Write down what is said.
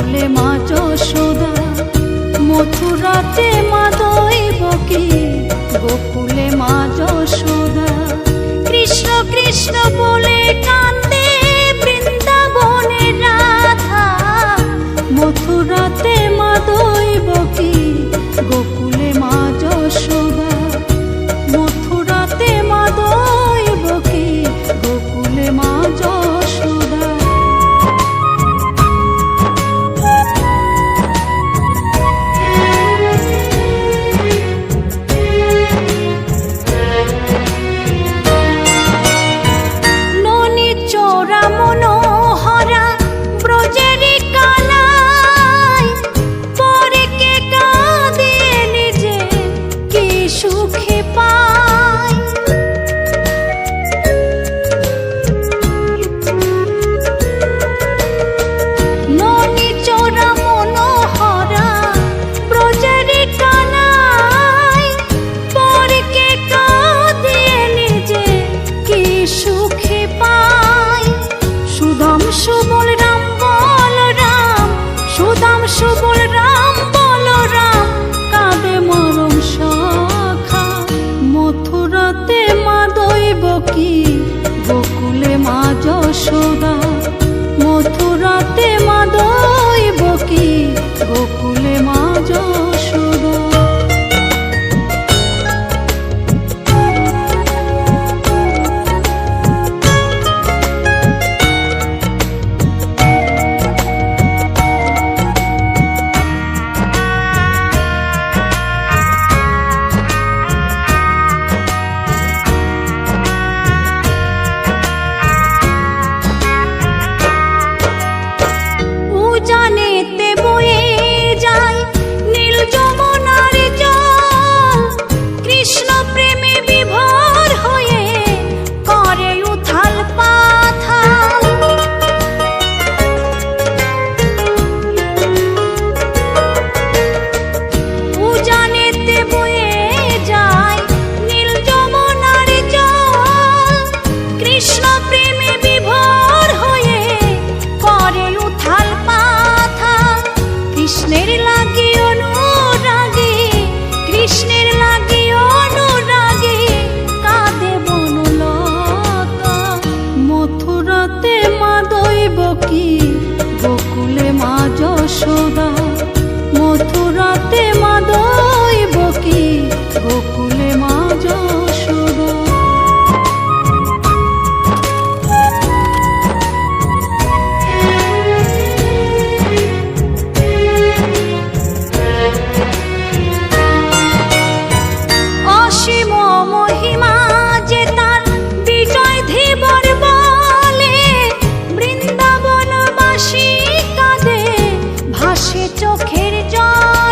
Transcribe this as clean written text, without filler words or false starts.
গোকুলে মা যশোদা, মথুরাতে মা দৈবকী, গোকুলে মা যশোদা। কৃষ্ণ কৃষ্ণ বলে কান্দে বৃন্দাবনে রাধা, মথুরাতে মা দৈবকী, গোকুলে মা যশোদা। মথুরাতে মা দৈবকী, গোকুলে মা যশোদা। ননি চোরা মনোহরা ব্রজেরি কানাই, পরে কে কাঁদিয়ে নিজে কি সুখে পায়। ননি চোরা মনোহরা ব্রজেরি কানাই, পরে কে কাঁদিয়ে নিজে কি সুখে পায়। সুদাম সুবল রাম বলরাম, সুদাম সুবল রাম বলরাম, কাঁদে মরম সখা। মথুরাতে মা দৈবকী, গোকুলে মা যশোদা। মথুরাতে মা দৈবকী, গোকুলে মা যশোদা। উজানেতে বয়ে যায় নীল যমুনার জল, কৃষ্ণ প্রেমে বিভোর হয়ে করে উথাল পাথাল। উজানেতে বয়ে যায় নীল যমুনার জল, কৃষ্ণ প্রেমে বিভোর হয়ে করে উথাল পাথাল। কৃষ্ণের লাগি অনুরাগী, কৃষ্ণের লাগি অনুরাগী, কাঁদে বনলতা। মথুরাতে মা দৈবকী, গোকুলে মা যশোদা। মথুরাতে মা দৈবকী, গোকুলে মা যশোদা। অসীম মহিমা যে তার বিজয় ধীবর বলে, বৃন্দাবনবাসী কাঁদে ভাসে চোখের জলে।